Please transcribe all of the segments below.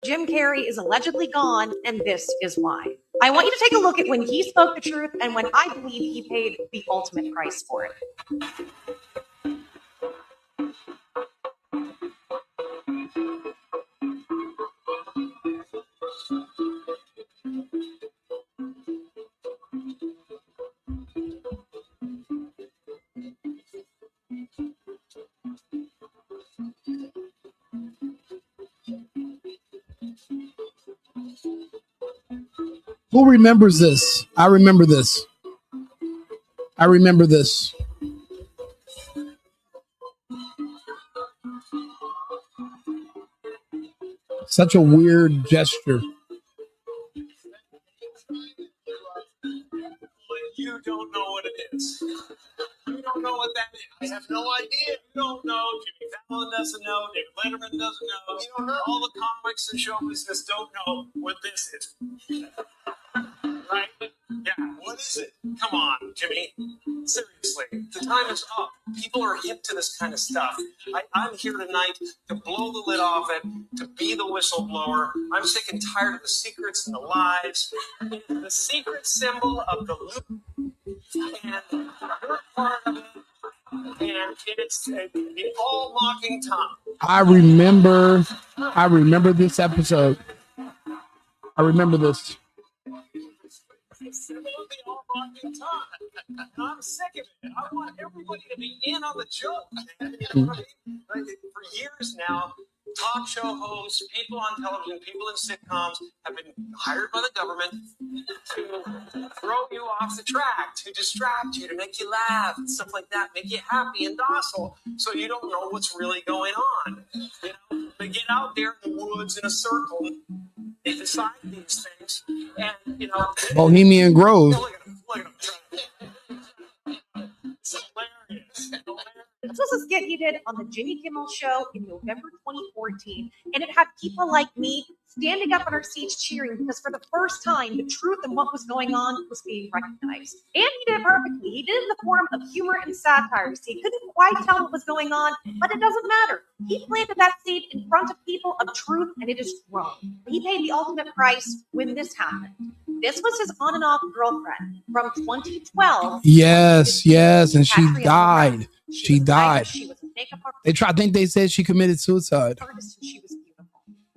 Jim Carrey is allegedly gone, and this is why. I want you to take a look at when he spoke the truth and when I believe he paid the ultimate price for it. Who remembers this? I remember this. I remember this. Such a weird gesture. You don't know what it is. You don't know what that is. I have no idea. You don't know. Jimmy Fallon doesn't know. David Letterman doesn't know. You don't know. All the comics and show business don't know what this is. Right? Yeah. What is it? Come on, Jimmy. Seriously, the time is up. People are hip to this kind of stuff. I'm here tonight to blow the lid off it, to be the whistleblower. I'm sick and tired of the secrets and the lies. The secret symbol of the loop, and you're part of it, and it's the all-mocking tongue. I remember this episode. I remember this. I'm sick of it. I want everybody to be in on the joke. You know what I mean? For years now, talk show hosts, people on television, people in sitcoms have been hired by the government to throw you off the track, to distract you, to make you laugh and stuff like that, make you happy and docile, so you don't know what's really going on. You know, they get out there in the woods in a circle. They decide these things, and you know, Bohemian Grove. Look at them. It's hilarious. This was a skit he did on the Jimmy Kimmel Show in November 2014, and it had people like me standing up in our seats cheering because for the first time, the truth and what was going on was being recognized. And he did it perfectly. He did it in the form of humor and satire. So he couldn't quite tell what was going on, but it doesn't matter. He planted that seed in front of people of truth, and it has grown. He paid the ultimate price when this happened. This was his on and off girlfriend from 2012. Yes, and she died. She died. She was a makeup artist. I think they said she committed suicide. She was beautiful.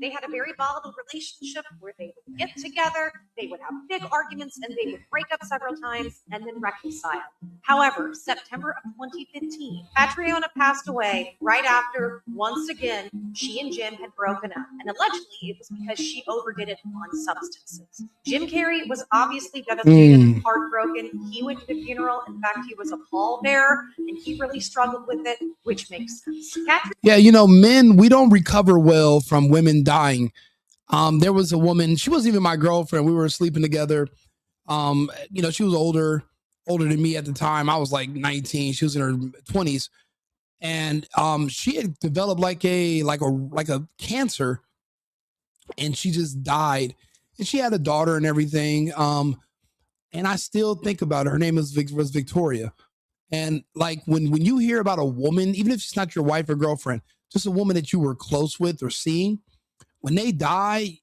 They had a very volatile relationship where they would get together, they would have big arguments, and they would break up several times and then reconcile. However, September of 2015, Catriona passed away right after, once again, she and Jim had broken up. And allegedly, it was because she overdid it on substances. Jim Carrey was obviously devastated and heartbroken. He went to the funeral. In fact, he was a pallbearer, and he really struggled with it, which makes sense. Yeah, you know, men, we don't recover well from women dying. There was a woman, she wasn't even my girlfriend. We were sleeping together. You know, she was older than me at the time. I was like 19. She was in her 20s. And she had developed like a cancer, and she just died. And she had a daughter and everything. And I still think about her. Her name was Victoria. And like when you hear about a woman, even if she's not your wife or girlfriend, just a woman that you were close with or seeing, when they die,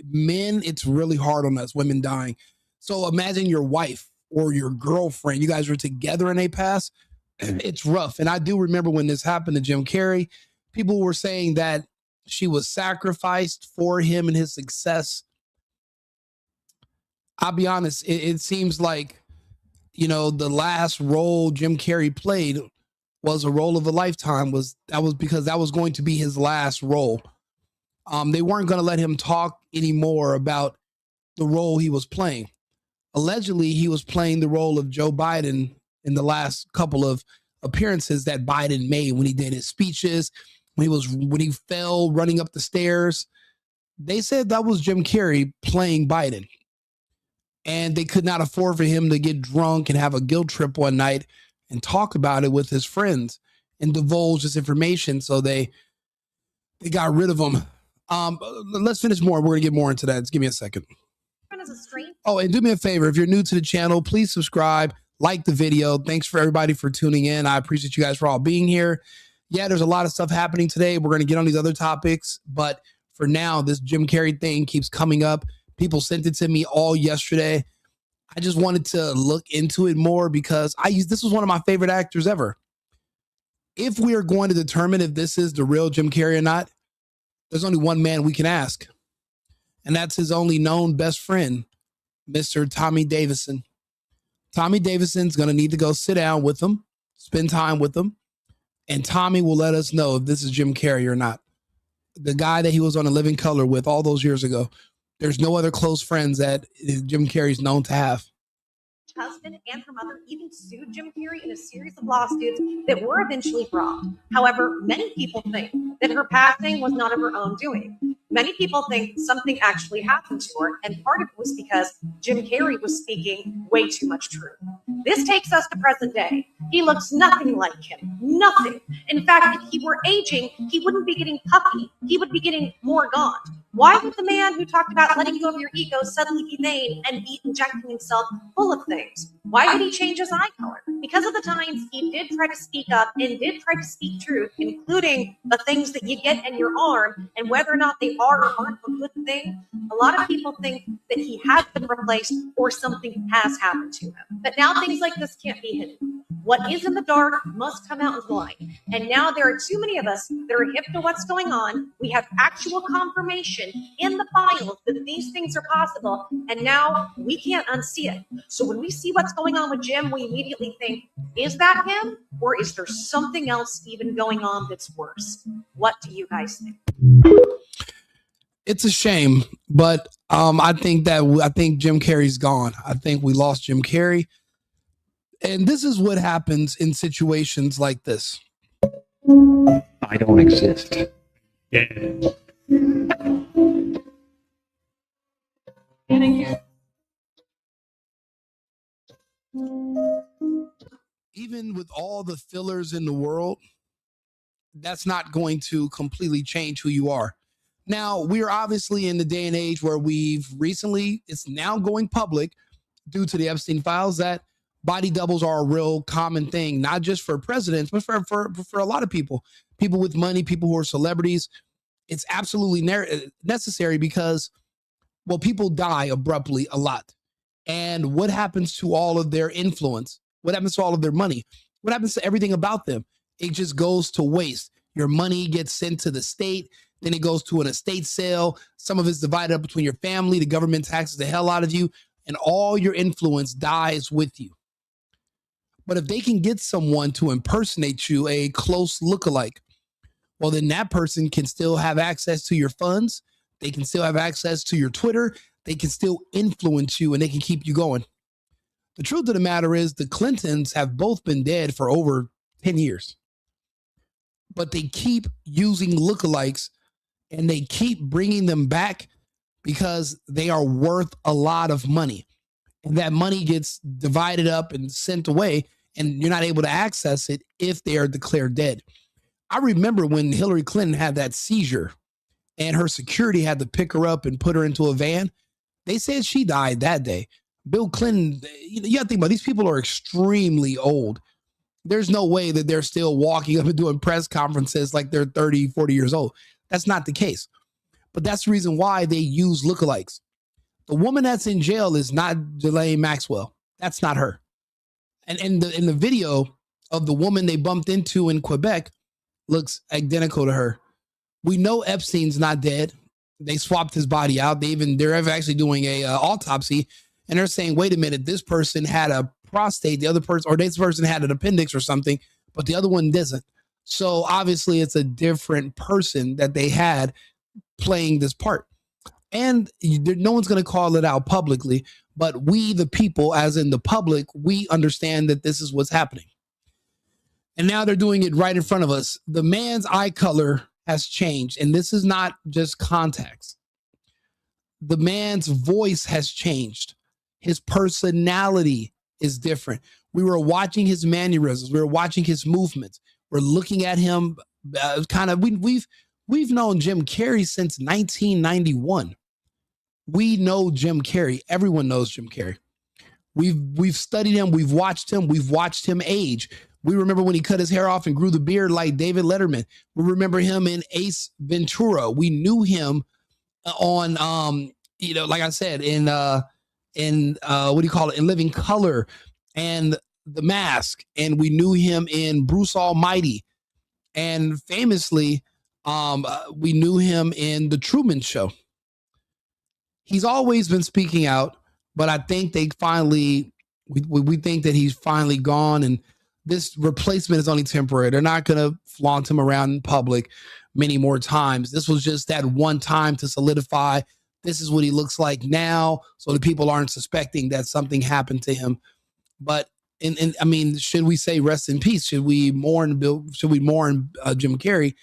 men, it's really hard on us, women dying. So imagine your wife or your girlfriend, you guys were together and they pass. It's rough. And I do remember when this happened to Jim Carrey, people were saying that she was sacrificed for him and his success. I'll be honest, it seems like, you know, the last role Jim Carrey played was a role of a lifetime. That was because that was going to be his last role. They weren't going to let him talk anymore about the role he was playing. Allegedly, he was playing the role of Joe Biden in the last couple of appearances that Biden made when he did his speeches, when he fell running up the stairs. They said that was Jim Carrey playing Biden. And they could not afford for him to get drunk and have a guilt trip one night and talk about it with his friends and divulge this information. So they got rid of him. Let's finish more. We're going to get more into that. Just give me a second. Oh, and do me a favor. If you're new to the channel, please subscribe, like the video. Thanks for everybody for tuning in. I appreciate you guys for all being here. Yeah, there's a lot of stuff happening today. We're going to get on these other topics. But for now, this Jim Carrey thing keeps coming up. People sent it to me all yesterday. I just wanted to look into it more because this was one of my favorite actors ever. If we are going to determine if this is the real Jim Carrey or not, there's only one man we can ask. And that's his only known best friend, Mr. Tommy Davidson. Tommy Davidson's going to need to go sit down with him, spend time with him, and Tommy will let us know if this is Jim Carrey or not. The guy that he was on A Living Color with all those years ago. There's no other close friends that Jim Carrey's known to have. Husband and her mother even sued Jim Carrey in a series of lawsuits that were eventually dropped. However, many people think that her passing was not of her own doing. Many people think something actually happened to her, and part of it was because Jim Carrey was speaking way too much truth. This takes us to present day. He looks nothing like him. Nothing. In fact, if he were aging, he wouldn't be getting puffy. He would be getting more gaunt. Why would the man who talked about letting go of your ego suddenly be vain and be injecting himself full of things? Why did he change his eye color? Because of the times he did try to speak up and did try to speak truth, including the things that you get in your arm and whether or not they are or aren't a good thing. A lot of people think that he has been replaced or something has happened to him. But now things like this can't be hidden. What is in the dark must come out into the light. And now there are too many of us that are hip to what's going on. We have actual confirmation in the files that these things are possible. And now we can't unsee it. So when we see what's going on with Jim, we immediately think, is that him? Or is there something else even going on that's worse? What do you guys think? It's a shame, but I think Jim Carrey's gone. I think we lost Jim Carrey. And this is what happens in situations like this. I don't exist. Yeah. Even with all the fillers in the world, that's not going to completely change who you are. Now, we're obviously in the day and age where it's now going public due to the Epstein files that body doubles are a real common thing, not just for presidents, but for a lot of people with money, people who are celebrities. It's absolutely necessary because, well, people die abruptly a lot. And what happens to all of their influence? What happens to all of their money? What happens to everything about them? It just goes to waste. Your money gets sent to the state. Then it goes to an estate sale. Some of it's divided up between your family. The government taxes the hell out of you. And all your influence dies with you. But if they can get someone to impersonate you, a close lookalike, well, then that person can still have access to your funds. They can still have access to your Twitter. They can still influence you and they can keep you going. The truth of the matter is the Clintons have both been dead for over 10 years. But they keep using lookalikes and they keep bringing them back because they are worth a lot of money. And that money gets divided up and sent away, and you're not able to access it if they are declared dead. I remember when Hillary Clinton had that seizure and her security had to pick her up and put her into a van. They said she died that day. Bill Clinton, you have to think about it, these people are extremely old. There's no way that they're still walking up and doing press conferences like they're 30, 40 years old. That's not the case. But that's the reason why they use lookalikes. The woman that's in jail is not Ghislaine Maxwell. That's not her. And in the video of the woman they bumped into in Quebec looks identical to her. We know Epstein's not dead. They swapped his body out. They're actually doing a autopsy, and they're saying, wait a minute, this person had a prostate, the other person, or this person had an appendix or something, but the other one doesn't. So obviously it's a different person that they had playing this part. And no one's going to call it out publicly, but we, the people, as in the public, we understand that this is what's happening. And now they're doing it right in front of us. The man's eye color has changed, and this is not just contacts. The man's voice has changed. His personality is different. We were watching his mannerisms. We were watching his movements. We're looking at him we've known Jim Carrey since 1991. We know Jim Carrey. Everyone knows Jim Carrey. We've studied him. We've watched him age. We remember when he cut his hair off and grew the beard like David Letterman. We remember him in Ace Ventura. We knew him on, like I said, in what do you call it? In Living Color and The Mask. And we knew him in Bruce Almighty. And famously, we knew him in The Truman Show. He's always been speaking out, but I think they finally, we think that he's finally gone, and this replacement is only temporary. They're not going to flaunt him around in public many more times. This was just that one time to solidify this is what he looks like now, so the people aren't suspecting that something happened to him. But I mean, should we say rest in peace? Should we mourn Jim Carrey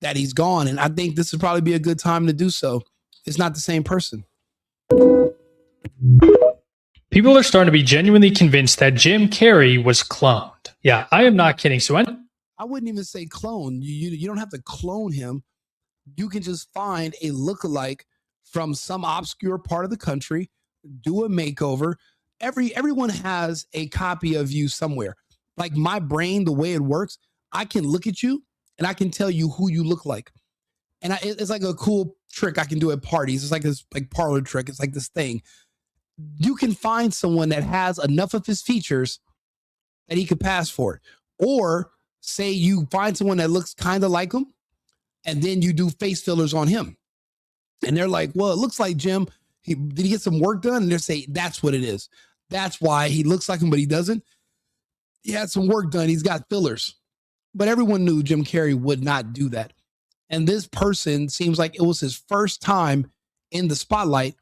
that he's gone? And I think this would probably be a good time to do so. It's not the same person. People are starting to be genuinely convinced that Jim Carrey was cloned. Yeah, I am not kidding. So I wouldn't even say clone. You don't have to clone him. You can just find a lookalike from some obscure part of the country, do a makeover. Everyone has a copy of you somewhere. Like my brain, the way it works, I can look at you and I can tell you who you look like. And it's like a cool trick I can do at parties. It's like this parlor trick. It's like this thing. You can find someone that has enough of his features that he could pass for it. Or say you find someone that looks kind of like him, and then you do face fillers on him. And they're like, well, it looks like Jim. Did he get some work done? And they say, that's what it is. That's why he looks like him, but he doesn't. He had some work done. He's got fillers. But everyone knew Jim Carrey would not do that. And this person seems like it was his first time in the spotlight.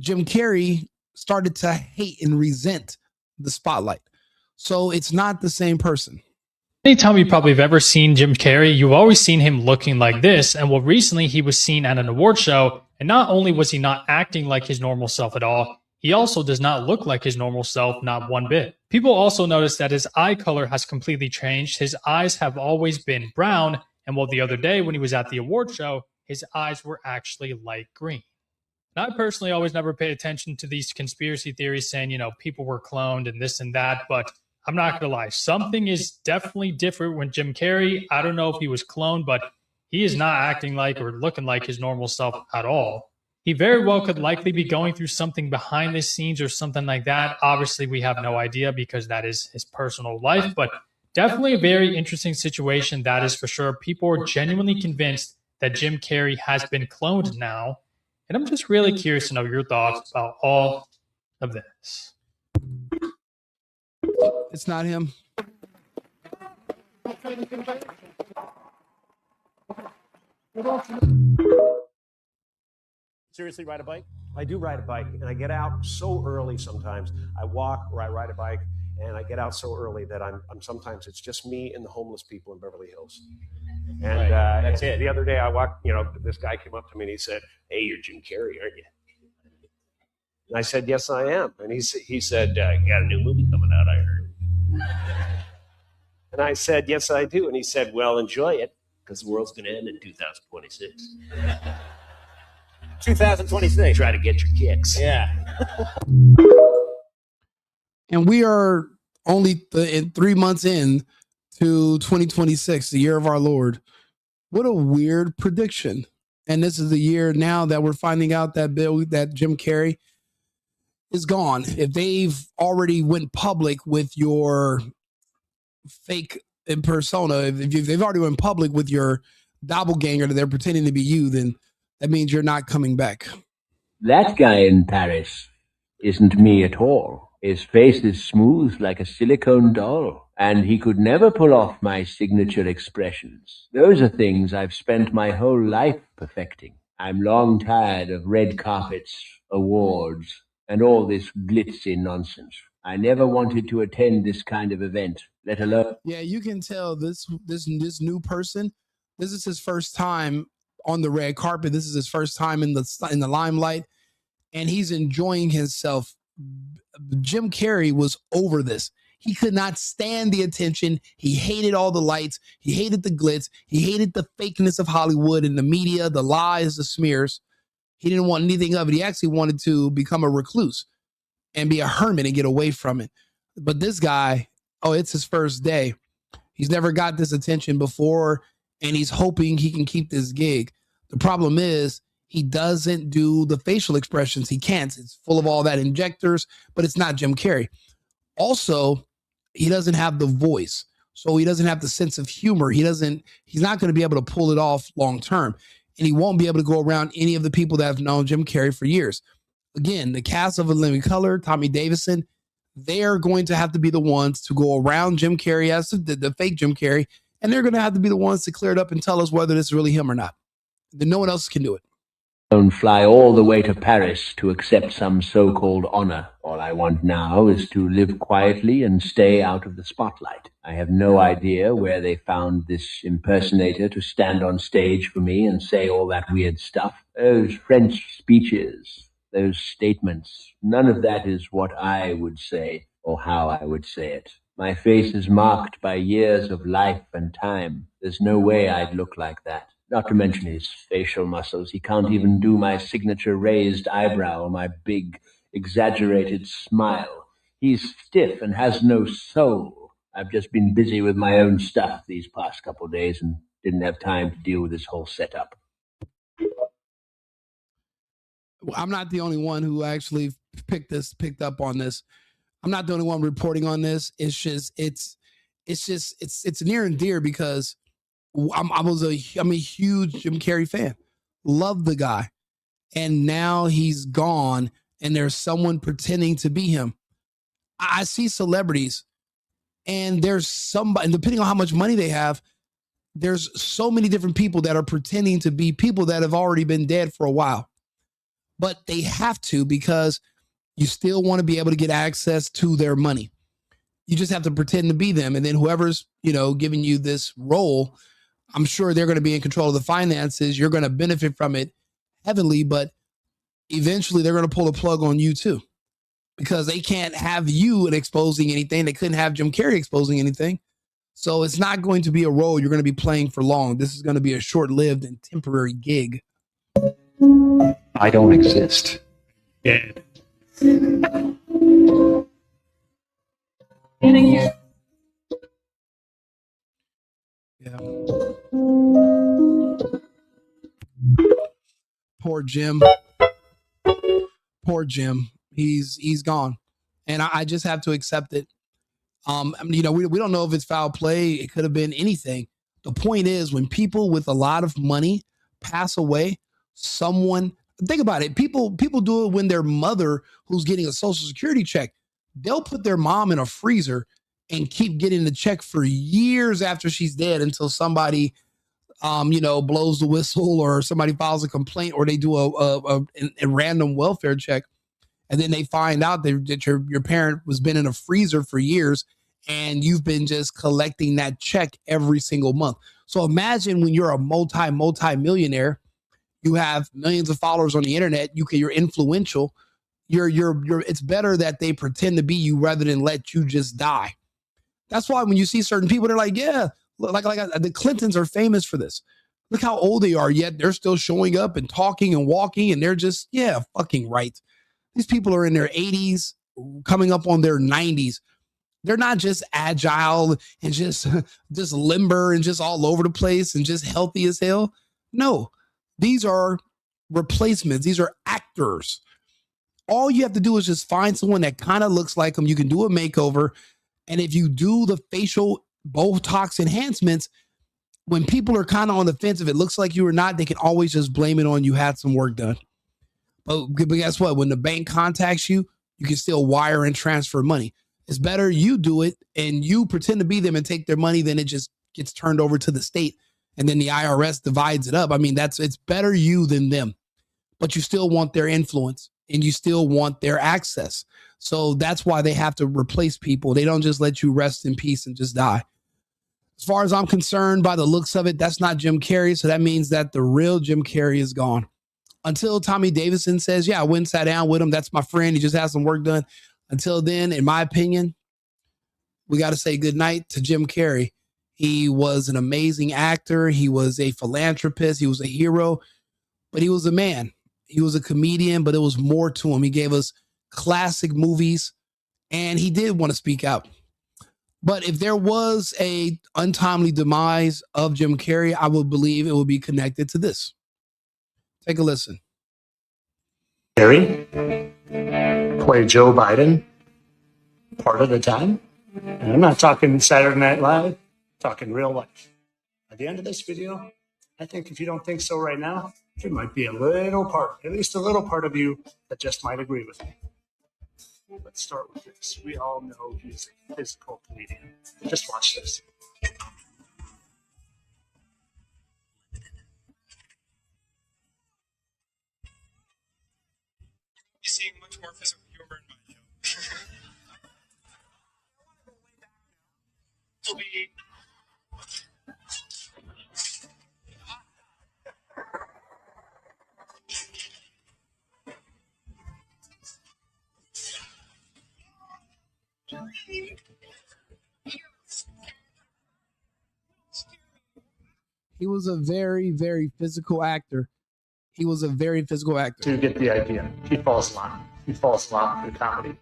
Jim Carrey started to hate and resent the spotlight. So it's not the same person. anytime you probably have ever seen Jim Carrey, you've always seen him looking like this. And well, recently he was seen at an award show. And not only was he not acting like his normal self at all, he also does not look like his normal self, not one bit. People also notice that his eye color has completely changed. His eyes have always been brown. And well, the other day when he was at the award show, his eyes were actually light green. And I personally always never pay attention to these conspiracy theories saying, you know, people were cloned and this and that. But I'm not going to lie. Something is definitely different when Jim Carrey, I don't know if he was cloned, but he is not acting like or looking like his normal self at all. He very well could likely be going through something behind the scenes or something like that. Obviously, we have no idea because that is his personal life, but definitely a very interesting situation. That is for sure. People are genuinely convinced that Jim Carrey has been cloned now. And I'm just really curious to know your thoughts about all of this. It's not him. Seriously ride a bike? I do ride a bike, and I get out so early sometimes. I walk or I ride a bike, and I get out so early that I'm sometimes it's just me and the homeless people in Beverly Hills. And that's it. The other day I walked, this guy came up to me and he said, "Hey, you're Jim Carrey, aren't you?" And I said, "Yes, I am." And he said, "You got a new movie coming out, I heard." And I said, "Yes, I do." And he said, "Well, enjoy it, because the world's going to end in 2026. 2026. Try to get your kicks." Yeah. And we are only 3 months in to 2026, the year of our Lord. What a weird prediction. And this is the year now that we're finding out that Jim Carrey is gone. If they've already went public with your fake persona, if they've already went public with your doppelganger that they're pretending to be you, then that means you're not coming back. That guy in Paris isn't me at all. His face is smooth like a silicone doll, and he could never pull off my signature expressions. Those are things I've spent my whole life perfecting. I'm long tired of red carpets, awards, and all this glitzy nonsense. I never wanted to attend this kind of event, let alone... Yeah, you can tell this new person, this is his first time on the red carpet. This is his first time in the limelight, and he's enjoying himself. Jim Carrey was over this. He could not stand the attention. He hated all the lights. He hated the glitz. He hated the fakeness of Hollywood and the media, the lies, the smears. He didn't want anything of it. He actually wanted to become a recluse and be a hermit and get away from it. But this guy, it's his first day. He's never got this attention before, and he's hoping he can keep this gig. The problem is he doesn't do the facial expressions. He can't. It's full of all that injectors, but it's not Jim Carrey. Also, he doesn't have the voice. So he doesn't have the sense of humor. He's not going to be able to pull it off long term. And he won't be able to go around any of the people that have known Jim Carrey for years. Again, the cast of A Living Color, Tommy Davidson, they're going to have to be the ones to go around Jim Carrey as the fake Jim Carrey. And they're going to have to be the ones to clear it up and tell us whether this is really him or not. Then no one else can do it. Don't fly all the way to Paris to accept some so-called honor. All I want now is to live quietly and stay out of the spotlight. I have no idea where they found this impersonator to stand on stage for me and say all that weird stuff. Those French speeches, those statements, none of that is what I would say or how I would say it. My face is marked by years of life and time. There's no way I'd look like that. Not to mention his facial muscles. He can't even do my signature raised eyebrow or my big, exaggerated smile. He's stiff and has no soul. I've just been busy with my own stuff these past couple of days and didn't have time to deal with this whole setup. I'm not the only one who actually picked up on this. I'm not the only one reporting on this. It's near and dear because I'm a huge Jim Carrey fan. Love the guy. And now he's gone and there's someone pretending to be him. I see celebrities and there's somebody, and depending on how much money they have, there's so many different people that are pretending to be people that have already been dead for a while. But they have to because you still want to be able to get access to their money. You just have to pretend to be them. And then whoever's, giving you this role, I'm sure they're going to be in control of the finances. You're going to benefit from it heavily, but eventually they're going to pull the plug on you too, because they can't have you exposing anything. They couldn't have Jim Carrey exposing anything. So it's not going to be a role you're going to be playing for long. This is going to be a short-lived and temporary gig. I don't exist. Yeah. Yeah. Poor Jim. He's gone. And I just have to accept it. We don't know if it's foul play. It could have been anything. The point is, when people with a lot of money pass away, think about it. People do it when their mother, who's getting a Social Security check, they'll put their mom in a freezer and keep getting the check for years after she's dead until somebody, blows the whistle or somebody files a complaint or they do a random welfare check. And then they find out that your parent was been in a freezer for years and you've been just collecting that check every single month. So imagine when you're a multi-millionaire, you have millions of followers on the internet, you're influential. It's better that they pretend to be you rather than let you just die. That's why when you see certain people, they're like, yeah, like the Clintons are famous for this. Look how old they are, yet they're still showing up and talking and walking, and they're just, yeah, fucking right. These people are in their 80s, coming up on their 90s. They're not just agile and just limber and just all over the place and just healthy as hell. No, these are replacements. These are actors. All you have to do is just find someone that kind of looks like them. You can do a makeover. And if you do the facial Botox enhancements, when people are kind of on the fence, if it looks like you or not, they can always just blame it on you had some work done. But guess what? When the bank contacts you, you can still wire and transfer money. It's better you do it and you pretend to be them and take their money than it just gets turned over to the state and then the IRS divides it up. I mean, it's better you than them, but you still want their influence and you still want their access. So that's why they have to replace people. They don't just let you rest in peace and just die. As far as I'm concerned, by the looks of it, that's not Jim Carrey. So that means that the real Jim Carrey is gone. Until Tommy Davidson says, yeah, I went and sat down with him. That's my friend. He just has some work done. Until then, in my opinion, we got to say goodnight to Jim Carrey. He was an amazing actor. He was a philanthropist. He was a hero, but he was a man. He was a comedian, but there was more to him. He gave us classic movies, and he did want to speak out. But if there was a untimely demise of Jim Carrey, I would believe it would be connected to this. Take a listen. Carrey play Joe Biden part of the time. And I'm not talking Saturday Night Live, I'm talking real life. At the end of this video, I think if you don't think so right now, there might be a little part, at least a little part of you that just might agree with me. Let's start with this. We all know he's a physical comedian. Just watch this. You're seeing much more physical humor in my show. It'll be He was a very, very physical actor. He was a very physical actor. You get the idea. He falls a lot. He falls a lot through comedy.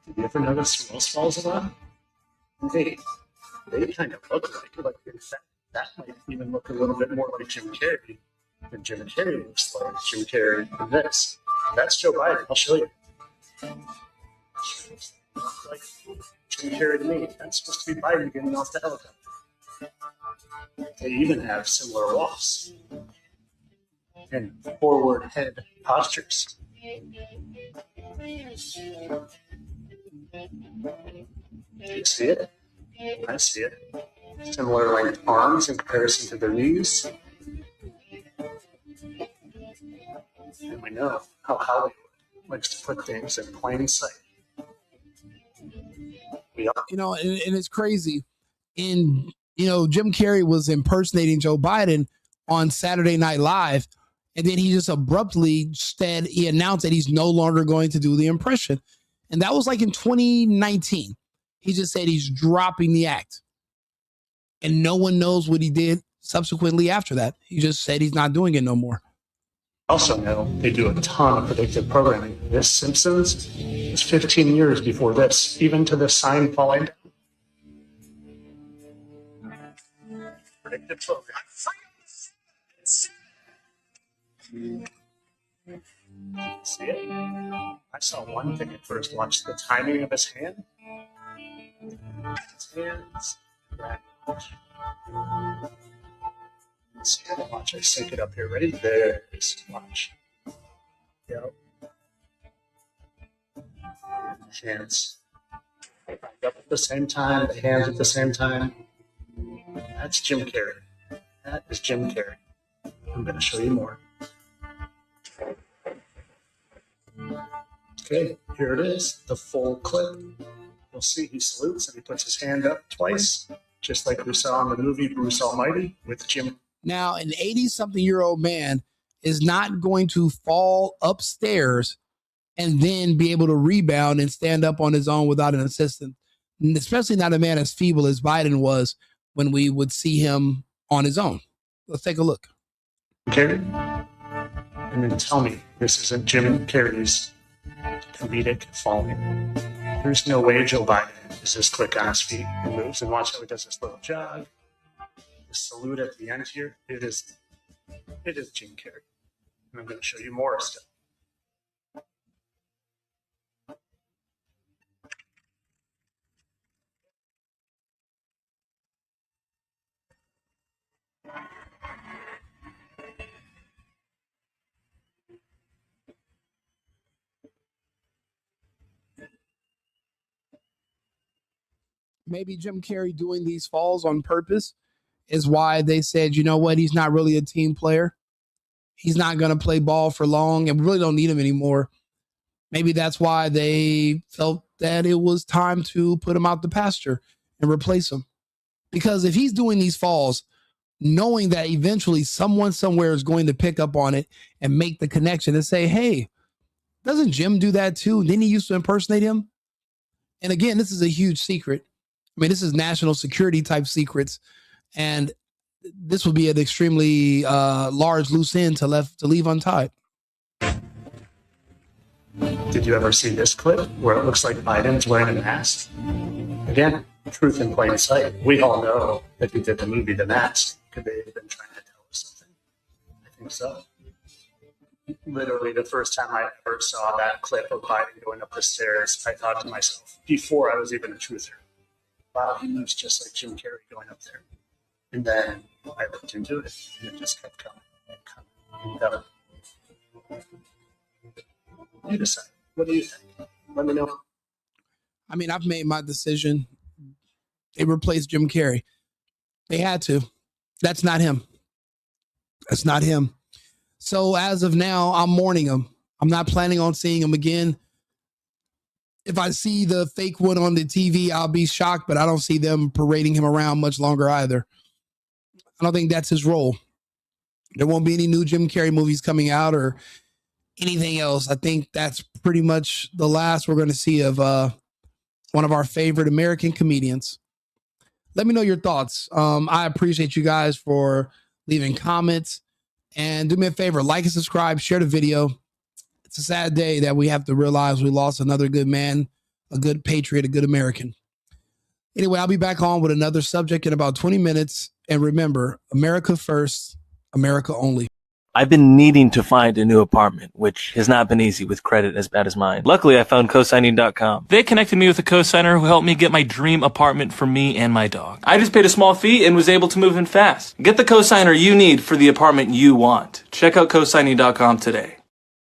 Did you ever notice who else falls a lot? They kind of look like in fact, that might even look a little bit more like Jim Carrey than Jim Carrey looks like Jim Carrey in this. That's Joe Biden. I'll show you. Like Jim Carrey to me. That's supposed to be Biden getting off the helicopter. They even have similar walks and forward head postures. Do you see it? I see it. Similar length arms in comparison to their knees. And we know how Hollywood likes to put things in plain sight. You know, and it's crazy. Jim Carrey was impersonating Joe Biden on Saturday Night Live, and then he just abruptly he announced that he's no longer going to do the impression. And that was like in 2019. He just said he's dropping the act. And no one knows what he did subsequently after that. He just said he's not doing it no more. Also know they do a ton of predictive programming. This Simpsons is 15 years before this, even to the sign falling down. Predictive programming. See it? I saw one thing at first. Watch the timing of his hand. His hands. See it? Watch. I sync it up here. Ready? There it is. Watch. Yep. Hands. Up at the same time. The hands at the same time. That's Jim Carrey. That is Jim Carrey. I'm going to show you more. Okay, here it is, the full clip. You'll see he salutes and he puts his hand up twice, just like we saw in the movie Bruce Almighty with Jim. Now, an 80-something-year-old man is not going to fall upstairs and then be able to rebound and stand up on his own without an assistant, and especially not a man as feeble as Biden was when we would see him on his own. Let's take a look. Carrey? And then tell me this isn't Jim Carrey's comedic falling. There's no way Joe Biden is this quick on his feet and moves, and watch how he does this little jog. The salute at the end here. It is Jim Carrey. And I'm going to show you more stuff. Maybe Jim Carrey doing these falls on purpose is why they said, you know what, he's not really a team player. He's not going to play ball for long, and we really don't need him anymore. Maybe that's why they felt that it was time to put him out the pasture and replace him. Because if he's doing these falls, knowing that eventually someone somewhere is going to pick up on it and make the connection and say, hey, doesn't Jim do that too? Didn't he used to impersonate him? And again, this is a huge secret. I mean, this is national security type secrets. And this would be an extremely large loose end to leave untied. Did you ever see this clip where it looks like Biden's wearing a mask? Again, truth in plain sight. We all know that he did the movie The Mask. Could they have been trying to tell us something? I think so. Literally, the first time I ever saw that clip of Biden going up the stairs, I thought to myself, before I was even a truther, wow, he moves just like Jim Carrey going up there. And then I looked into it, and it just kept coming and coming. You decide. What do you think? Let me know. I mean, I've made my decision. They replaced Jim Carrey. They had to. That's not him. That's not him. So as of now, I'm mourning him. I'm not planning on seeing him again. If I see the fake one on the TV, I'll be shocked, but I don't see them parading him around much longer either. I don't think that's his role. There won't be any new Jim Carrey movies coming out or anything else. I think that's pretty much the last we're going to see of one of our favorite American comedians. Let me know your thoughts. I appreciate you guys for leaving comments. And do me a favor, like and subscribe, share the video. It's a sad day that we have to realize we lost another good man, a good patriot, a good American. Anyway, I'll be back on with another subject in about 20 minutes. And remember, America first, America only. I've been needing to find a new apartment, which has not been easy with credit as bad as mine. Luckily, I found cosigning.com. They connected me with a cosigner who helped me get my dream apartment for me and my dog. I just paid a small fee and was able to move in fast. Get the cosigner you need for the apartment you want. Check out cosigning.com today.